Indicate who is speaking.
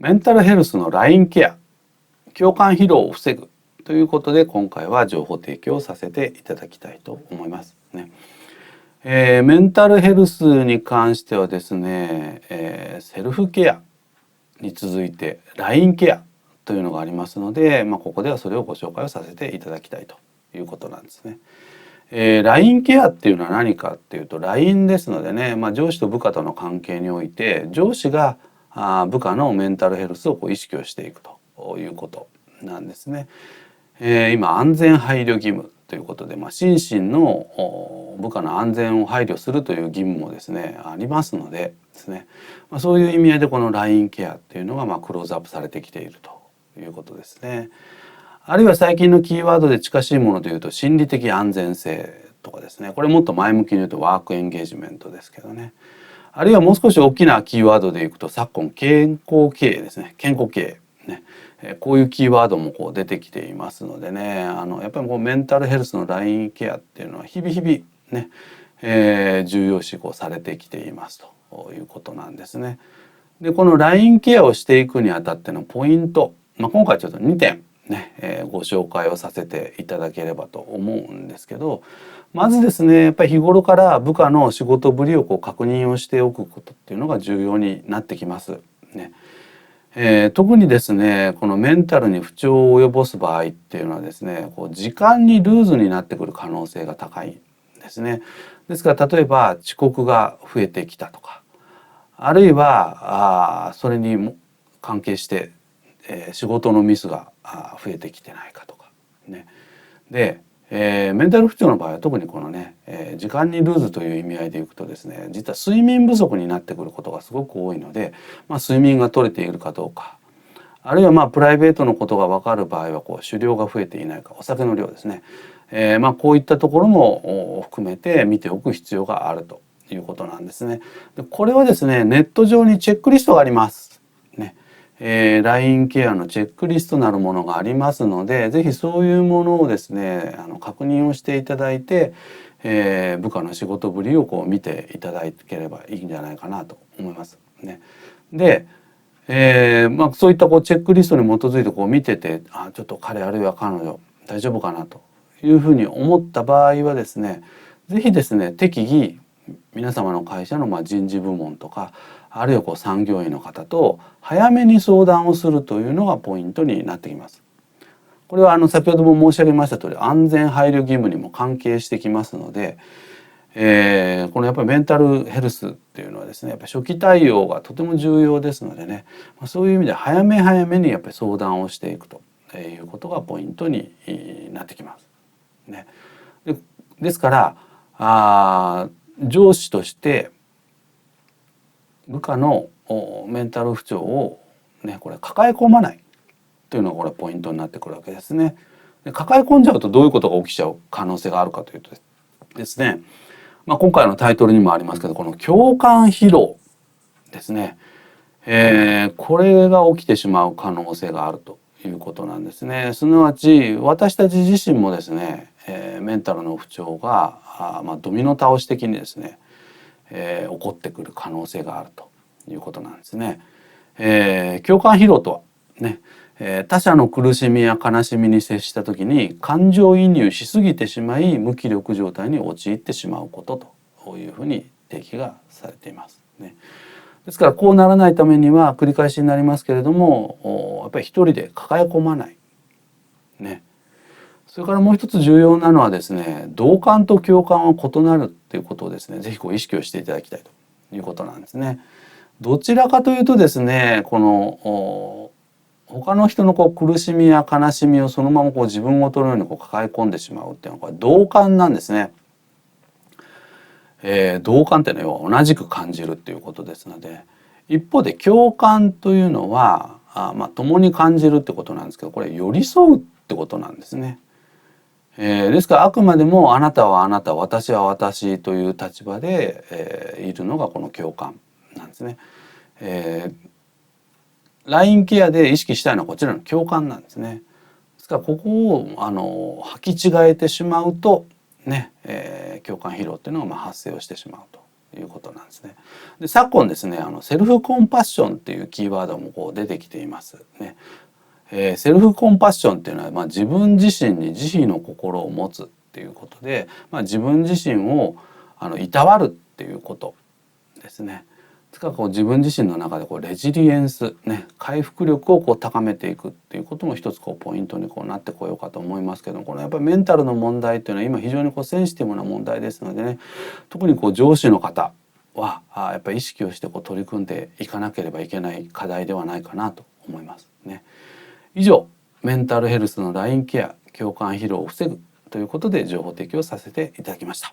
Speaker 1: メンタルヘルスの LINE ケア、共感疲労を防ぐということで、今回は情報提供させていただきたいと思いますね。メンタルヘルスに関してはですね、セルフケアに続いて LINE ケアというのがありますので、ここではそれをご紹介をさせていただきたいということなんですね。LINE ケアっていうのは何かっていうと、 LINE ですのでね、上司と部下との関係において上司が部下のメンタルヘルスを意識をしていくということなんですね。今安全配慮義務ということで、心身の部下の安全を配慮するという義務もですねありますのでですね、そういう意味合いでこの LINE ケアっていうのがクローズアップされてきているということですね。あるいは最近のキーワードで近しいものでいうと心理的安全性とかですね、これもっと前向きに言うとワークエンゲージメントですけどね。あるいはもう少し大きなキーワードでいくと昨今健康経営ですね、健康経営ね、こういうキーワードも出てきていますのでね、やっぱりメンタルヘルスの LINE ケアっていうのは日々ね、重要視されてきていますということなんですね。でこの LINE ケアをしていくにあたってのポイント、今回ちょっと2点ね、ご紹介をさせていただければと思うんですけど、まずですね、やっぱり日頃から部下の仕事ぶりを確認をしておくことっていうのが重要になってきますね。特にですねこのメンタルに不調を及ぼす場合っていうのはですね、時間にルーズになってくる可能性が高いですね。ですから例えば遅刻が増えてきたとか、あるいはそれに関係して、仕事のミスが増えてきてないかとかね。で、メンタル不調の場合は特にこのね、時間にルーズという意味合いでいくとですね、実は睡眠不足になってくることがすごく多いので、睡眠が取れているかどうか、あるいはプライベートのことが分かる場合は酒量が増えていないか、お酒の量ですね、こういったところも含めて見ておく必要があるということなんですね。でこれはですねネット上にチェックリストがありますね。LINE ケアのチェックリストなるものがありますので、ぜひそういうものをですね確認をしていただいて、部下の仕事ぶりを見ていただければいいんじゃないかなと思いますね。で、そういったチェックリストに基づいて見てて、ちょっと彼あるいは彼女大丈夫かなというふうに思った場合はですね、ぜひですね適宜皆様の会社の人事部門とか、あるいは産業医の方と早めに相談をするというのがポイントになってきます。これは先ほども申し上げました通り安全配慮義務にも関係してきますので、このやっぱりメンタルヘルスっていうのはですねやっぱり初期対応がとても重要ですのでね、そういう意味で早めにやっぱり相談をしていくということがポイントになってきます。ね、ですから上司として部下のメンタル不調をこれ抱え込まないというのがこれポイントになってくるわけですね。で抱え込んじゃうとどういうことが起きちゃう可能性があるかというとですね、今回のタイトルにもありますけど、この共感疲労ですね、これが起きてしまう可能性があるということなんですね。すなわち私たち自身もですね、メンタルの不調がドミノ倒し的にですね、起こってくる可能性があるということなんですね。共感疲労とはね、他者の苦しみや悲しみに接した時に感情移入しすぎてしまい無気力状態に陥ってしまうことというふうに定義がされていますね。ですからこうならないためには繰り返しになりますけれども、やっぱり一人で抱え込まないね。それからもう一つ重要なのはですね、同感と共感は異なるっていうことをですね、ぜひ意識をしていただきたいということなんですね。どちらかというとですね、この他の人の苦しみや悲しみをそのまま自分ごとのように抱え込んでしまうっていうのはこれ同感なんですね。同感っていうのは同じく感じるっていうことですので、一方で共感というのは共に感じるってことなんですけど、これ寄り添うってことなんですね。ですからあくまでもあなたはあなた、私は私という立場で、いるのがこの共感なんですね。LINE ケアで意識したいのはこちらの共感なんですね。ですからここを履き違えてしまうとね、共感疲労っていうのが発生をしてしまうということなんですね。で昨今ですねセルフコンパッションっていうキーワードもこう出てきていますね。セルフコンパッションっていうのは、自分自身に慈悲の心を持つっていうことで、自分自身をいたわるっていうことですね。ですからこう自分自身の中でこうレジリエンスね回復力をこう高めていくっていうことも一つこうポイントにこうなってこようかと思いますけども、このやっぱりメンタルの問題っていうのは今非常にこうセンシティブな問題ですのでね、特にこう上司の方はやっぱり意識をしてこう取り組んでいかなければいけない課題ではないかなと思いますね。以上メンタルヘルスのラインケア共感疲労を防ぐということで情報提供させていただきました。